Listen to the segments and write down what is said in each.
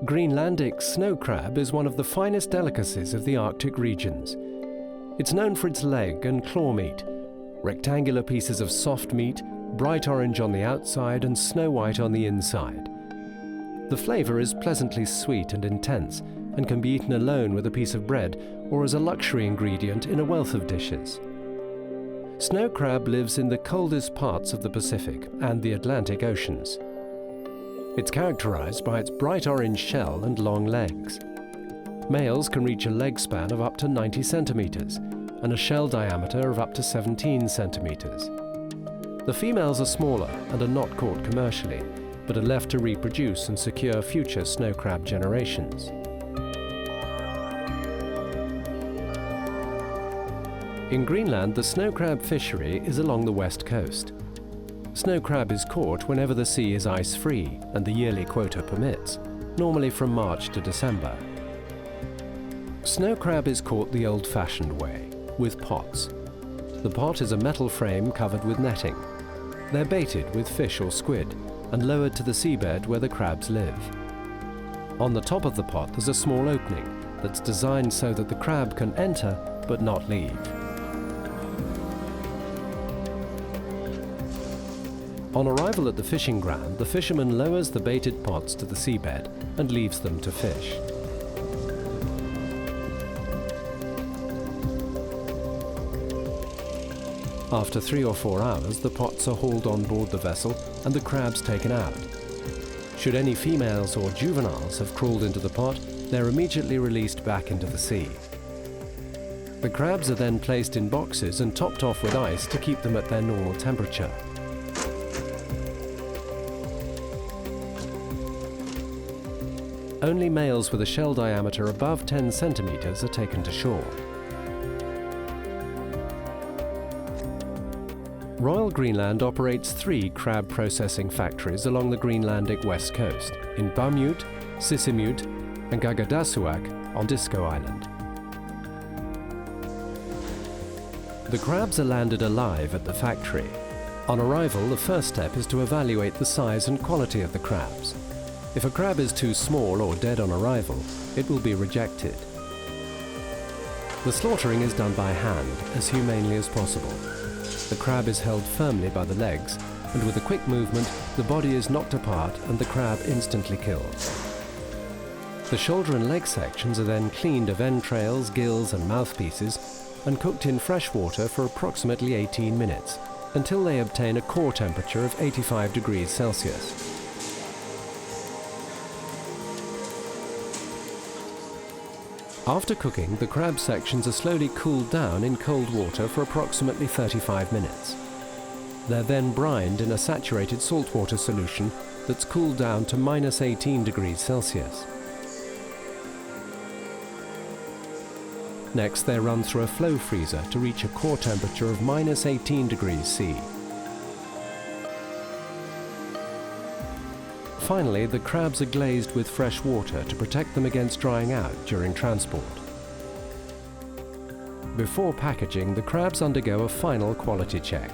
Greenlandic snow crab is one of the finest delicacies of the Arctic regions. It's known for its leg and claw meat, rectangular pieces of soft meat, bright orange on the outside and snow white on the inside. The flavor is pleasantly sweet and intense and can be eaten alone with a piece of bread or as a luxury ingredient in a wealth of dishes. Snow crab lives in the coldest parts of the Pacific and the Atlantic Oceans. It's characterized by its bright orange shell and long legs. Males can reach a leg span of up to 90 centimeters and a shell diameter of up to 17 centimeters. The females are smaller and are not caught commercially, but are left to reproduce and secure future snow crab generations. In Greenland, the snow crab fishery is along the west coast. Snow crab is caught whenever the sea is ice-free and the yearly quota permits, normally from March to December. Snow crab is caught the old-fashioned way, with pots. The pot is a metal frame covered with netting. They're baited with fish or squid and lowered to the seabed where the crabs live. On the top of the pot there's a small opening that's designed so that the crab can enter but not leave. On arrival at the fishing ground, the fisherman lowers the baited pots to the seabed and leaves them to fish. After 3 or 4 hours, the pots are hauled on board the vessel and the crabs taken out. Should any females or juveniles have crawled into the pot, they're immediately released back into the sea. The crabs are then placed in boxes and topped off with ice to keep them at their normal temperature. Only males with a shell diameter above 10 centimeters are taken to shore. Royal Greenland operates 3 crab processing factories along the Greenlandic west coast, in Bamut, Sisimiut and Gagadasuaq on Disco Island. The crabs are landed alive at the factory. On arrival, the first step is to evaluate the size and quality of the crabs. If a crab is too small or dead on arrival, it will be rejected. The slaughtering is done by hand, as humanely as possible. The crab is held firmly by the legs, and with a quick movement, the body is knocked apart and the crab instantly killed. The shoulder and leg sections are then cleaned of entrails, gills and mouthpieces and cooked in fresh water for approximately 18 minutes, until they obtain a core temperature of 85 degrees Celsius. After cooking, the crab sections are slowly cooled down in cold water for approximately 35 minutes. They're then brined in a saturated saltwater solution that's cooled down to minus 18 degrees Celsius. Next, they're run through a flow freezer to reach a core temperature of minus 18 degrees C. Finally, the crabs are glazed with fresh water to protect them against drying out during transport. Before packaging, the crabs undergo a final quality check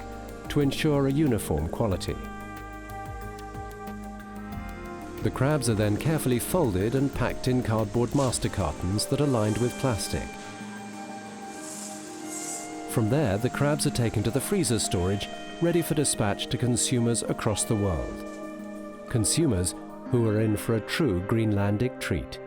to ensure a uniform quality. The crabs are then carefully folded and packed in cardboard master cartons that are lined with plastic. From there, the crabs are taken to the freezer storage, ready for dispatch to consumers across the world. Consumers who are in for a true Greenlandic treat.